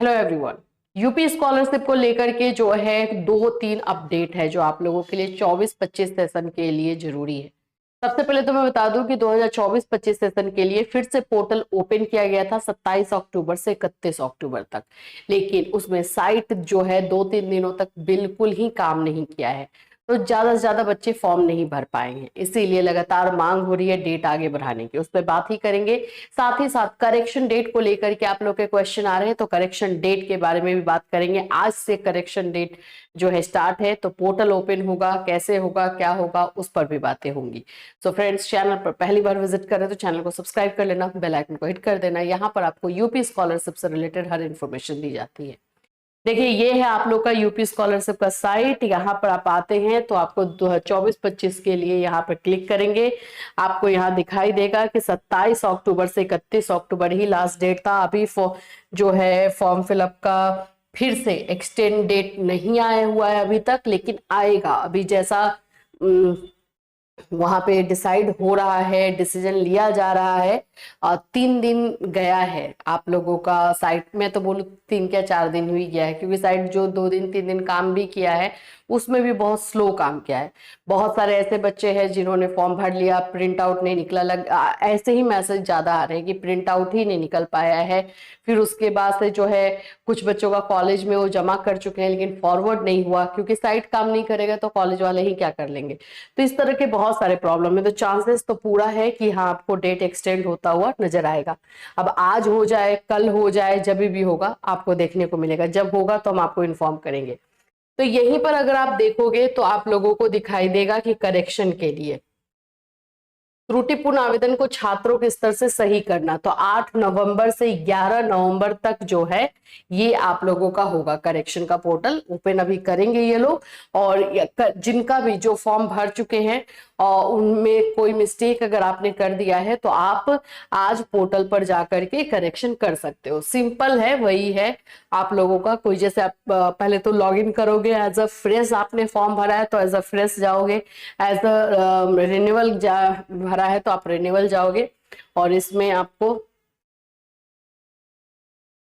Hello everyone. UP scholarship को लेकर के जो है 2-3 अपडेट है जो आप लोगों के लिए 24-25 सेशन के लिए जरूरी है। सबसे पहले तो मैं बता दूं कि 2024-25 सेशन के लिए फिर से पोर्टल ओपन किया गया था 27 अक्टूबर से 31 अक्टूबर तक, लेकिन उसमें साइट जो है 2-3 दिनों तक बिल्कुल ही काम नहीं किया है। तो ज्यादा से ज्यादा बच्चे फॉर्म नहीं भर पाएंगे, इसीलिए लगातार मांग हो रही है डेट आगे बढ़ाने की, उस पर बात ही करेंगे। साथ ही साथ करेक्शन डेट को लेकर के आप लोग के क्वेश्चन आ रहे हैं, तो करेक्शन डेट के बारे में भी बात करेंगे। आज से करेक्शन डेट जो है स्टार्ट है, तो पोर्टल ओपन होगा, कैसे होगा, क्या होगा, उस पर भी बातें होंगी। सो फ्रेंड्स, चैनल पर पहली बार विजिट कर रहे हैं तो चैनल को सब्सक्राइब कर लेना, बेल आइकन को हिट कर देना। यहाँ पर आपको यूपी स्कॉलरशिप से रिलेटेड हर इन्फॉर्मेशन दी जाती है। देखिए, ये है आप लोग का यूपी स्कॉलरशिप का साइट। यहाँ पर आप आते हैं तो आपको 2024-25 के लिए यहाँ पर क्लिक करेंगे, आपको यहाँ दिखाई देगा कि 27 अक्टूबर से 31 अक्टूबर ही लास्ट डेट था। अभी जो है फॉर्म फिलअप का फिर से एक्सटेंड डेट नहीं आया हुआ है अभी तक, लेकिन आएगा। अभी जैसा वहां पे डिसाइड हो रहा है, डिसीजन लिया जा रहा है। 3 दिन गया है आप लोगों का साइट में, तो बोलूं 3 क्या 4 दिन हुई गया है, क्योंकि साइट जो 2 दिन 3 दिन काम भी किया है उसमें भी बहुत स्लो काम किया है। बहुत सारे ऐसे बच्चे हैं जिन्होंने फॉर्म भर लिया, प्रिंट आउट नहीं निकला, ऐसे ही मैसेज ज्यादा आ रहे हैं कि प्रिंट आउट ही नहीं निकल पाया है। फिर उसके बाद से जो है कुछ बच्चों का कॉलेज में वो जमा कर चुके हैं लेकिन फॉरवर्ड नहीं हुआ, क्योंकि साइट काम नहीं करेगा तो कॉलेज वाले ही क्या कर लेंगे। तो इस तरह के बहुत सारे प्रॉब्लम है, तो चांसेस तो पूरा है कि हाँ आपको डेट एक्सटेंड होता हुआ नजर आएगा। अब आज हो जाए, कल हो जाए, जब भी होगा आपको देखने को मिलेगा। जब होगा तो हम आपको इन्फॉर्म करेंगे। तो यहीं पर अगर आप देखोगे तो आप लोगों को दिखाई देगा कि करेक्शन के लिए त्रुटिपूर्ण आवेदन को छात्रों के स्तर से सही करना, तो 8 नवंबर से 11 नवंबर तक जो है ये आप लोगों का होगा। करेक्शन का पोर्टल ओपन अभी करेंगे ये लोग, और जिनका भी जो फॉर्म भर चुके हैं और उनमें कोई मिस्टेक अगर आपने कर दिया है तो आप आज पोर्टल पर जाकर के करेक्शन कर सकते हो। सिंपल है, वही है आप लोगों का। कोई जैसे आप पहले तो लॉग इन करोगे, एज अ फ्रेश आपने फॉर्म भरा है तो एज अ फ्रेश जाओगे, एज अ रिन्यूअल भरा है तो आप रिन्यूअल जाओगे, और इसमें आपको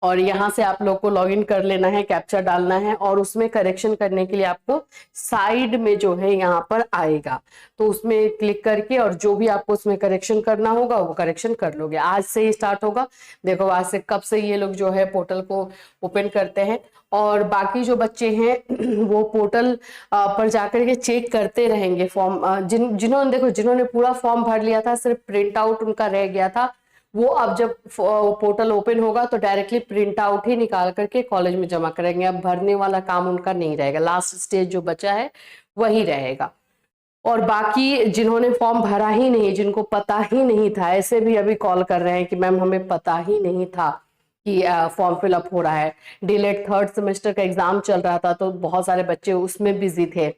और यहाँ से आप लोग को लॉगिन कर लेना है, कैप्चा डालना है, और उसमें करेक्शन करने के लिए आपको साइड में जो है यहाँ पर आएगा, तो उसमें क्लिक करके और जो भी आपको उसमें करेक्शन करना होगा वो करेक्शन कर लोगे। आज से ही स्टार्ट होगा। देखो आज से कब से ये लोग जो है पोर्टल को ओपन करते हैं, और बाकी जो बच्चे हैं वो पोर्टल पर जाकर के चेक करते रहेंगे फॉर्म। जिन्होंने पूरा फॉर्म भर लिया था, सिर्फ प्रिंट आउट उनका रह गया था, वो अब जब पोर्टल ओपन होगा तो डायरेक्टली प्रिंट आउट ही निकाल करके कॉलेज में जमा करेंगे। अब भरने वाला काम उनका नहीं रहेगा, लास्ट स्टेज जो बचा है वही रहेगा। और बाकी जिन्होंने फॉर्म भरा ही नहीं, जिनको पता ही नहीं था, ऐसे भी अभी कॉल कर रहे हैं कि मैम हमें पता ही नहीं था कि फॉर्म फिलअप हो रहा है। डीलेट थर्ड सेमेस्टर का एग्जाम चल रहा था तो बहुत सारे बच्चे उसमें बिजी थे।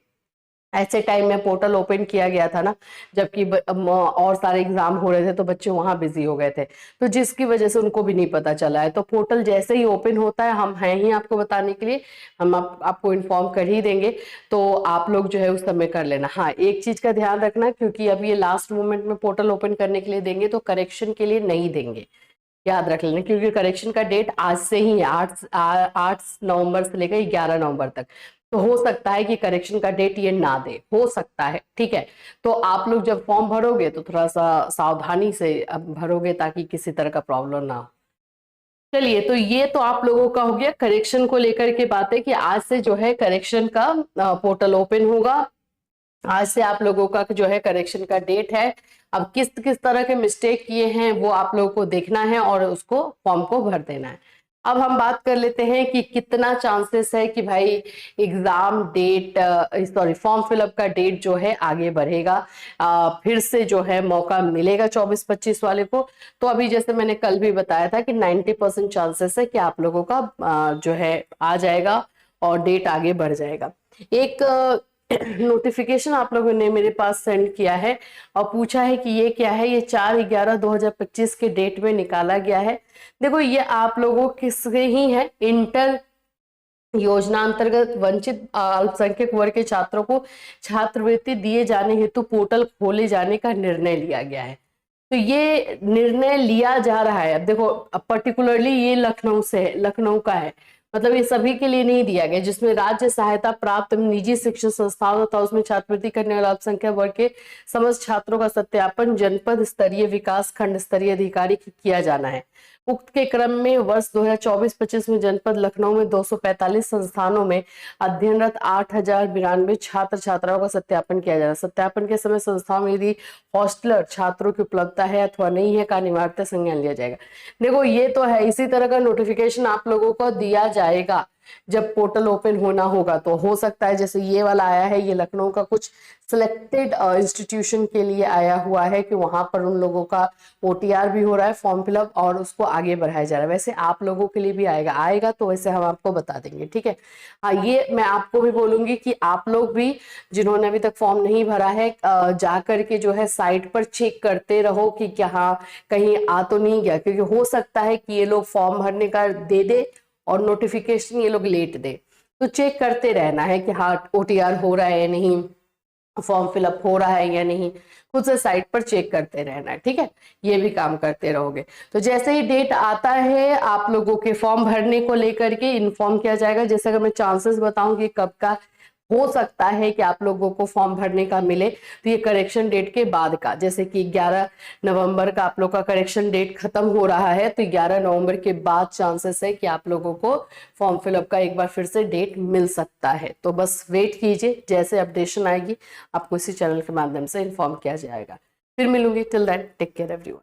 ऐसे टाइम में पोर्टल ओपन किया गया था ना, जबकि और सारे एग्जाम हो रहे थे तो बच्चे वहां बिजी हो गए थे, तो जिसकी वजह से उनको भी नहीं पता चला है। तो पोर्टल जैसे ही ओपन होता है हम हैं ही आपको बताने के लिए, हम आपको इन्फॉर्म कर ही देंगे, तो आप लोग जो है उस समय कर लेना। हाँ, एक चीज का ध्यान रखना, क्योंकि अब ये लास्ट मोमेंट में पोर्टल ओपन करने के लिए देंगे तो करेक्शन के लिए नहीं देंगे, याद रख लेना, क्योंकि करेक्शन का डेट आज से ही है, 8 नवंबर से लेकर 11 नवंबर तक। तो हो सकता है कि करेक्शन का डेट ये ना दे, हो सकता है, ठीक है। तो आप लोग जब फॉर्म भरोगे तो थोड़ा सा सावधानी से अब भरोगे ताकि किसी तरह का प्रॉब्लम ना हो। चलिए, तो ये तो आप लोगों का हो गया करेक्शन को लेकर के बातें कि आज से जो है करेक्शन का पोर्टल ओपन होगा। आज से आप लोगों का जो है करेक्शन का डेट है। अब किस किस तरह के मिस्टेक किए हैं वो आप लोगों को देखना है और उसको फॉर्म को भर देना है। अब हम बात कर लेते हैं कि कितना चांसेस है कि भाई exam date, sorry form fill up का डेट जो है आगे बढ़ेगा, फिर से जो है मौका मिलेगा 24-25 वाले को। तो अभी जैसे मैंने कल भी बताया था कि 90% चांसेस है कि आप लोगों का जो है आ जाएगा और डेट आगे बढ़ जाएगा। एक नोटिफिकेशन आप लोगों ने मेरे पास सेंड किया है और पूछा है कि ये क्या है। ये 4/11/2025 के डेट में निकाला गया है। देखो, ये आप लोगों किसके ही है, इंटर योजना अंतर्गत वंचित अल्पसंख्यक वर्ग के छात्रों को छात्रवृत्ति दिए जाने हेतु पोर्टल खोले जाने का निर्णय लिया गया है। तो ये निर्णय लिया जा रहा है। अब देखो, पर्टिकुलरली ये लखनऊ से है, लखनऊ का है, मतलब ये सभी के लिए नहीं दिया गया, जिसमें राज्य सहायता प्राप्त निजी शिक्षण संस्थाओं तथा उसमें छात्रवृत्ति करने वाले अल्पसंख्यक वर्ग के समस्त छात्रों का सत्यापन जनपद स्तरीय विकास खंड स्तरीय अधिकारी किया जाना है। उक्त के क्रम में वर्ष 2024-25 में जनपद लखनऊ में 245 संस्थानों में अध्ययनरत 8,092 छात्र छात्राओं का सत्यापन किया जाएगा। सत्यापन के समय संस्थाओं में यदि हॉस्टलर छात्रों की उपलब्धता है अथवा नहीं है का अनिवार्यता संज्ञान लिया जाएगा। देखो ये तो है, इसी तरह का नोटिफिकेशन आप लोगों को दिया जाएगा जब पोर्टल ओपन होना होगा। तो हो सकता है जैसे ये वाला आया है, ये लखनऊ का कुछ सिलेक्टेड इंस्टीट्यूशन के लिए आया हुआ है कि वहां पर उन लोगों का OTR भी हो रहा है, फॉर्म फिलअप, और उसको आगे बढ़ाया जा रहा है। वैसे आप लोगों के लिए भी आएगा तो वैसे हम आपको बता देंगे, ठीक है। हाँ, ये मैं आपको भी बोलूंगी कि आप लोग भी जिन्होंने अभी तक फॉर्म नहीं भरा है, जा करके जो है साइट पर चेक करते रहो कि क्या हाँ कहीं आ तो नहीं गया, क्योंकि हो सकता है कि ये लोग फॉर्म भरने का दे और नोटिफिकेशन ये लोग लेट दे। तो चेक करते रहना है कि हाँ OTR हो रहा है या नहीं, फॉर्म फिलअप हो रहा है या नहीं, खुद से साइट पर चेक करते रहना है, ठीक है। ये भी काम करते रहोगे तो जैसे ही डेट आता है आप लोगों के फॉर्म भरने को लेकर के इन्फॉर्म किया जाएगा। जैसे अगर मैं चांसेस बताऊं कि कब का हो सकता है कि आप लोगों को फॉर्म भरने का मिले, तो ये करेक्शन डेट के बाद का, जैसे कि 11 नवंबर का आप लोग का करेक्शन डेट खत्म हो रहा है, तो 11 नवंबर के बाद चांसेस है कि आप लोगों को फॉर्म फिलअप का एक बार फिर से डेट मिल सकता है। तो बस वेट कीजिए, जैसे अपडेशन आएगी आपको इसी चैनल के माध्यम से इन्फॉर्म किया जाएगा। फिर मिलूंगी, till then take care everyone.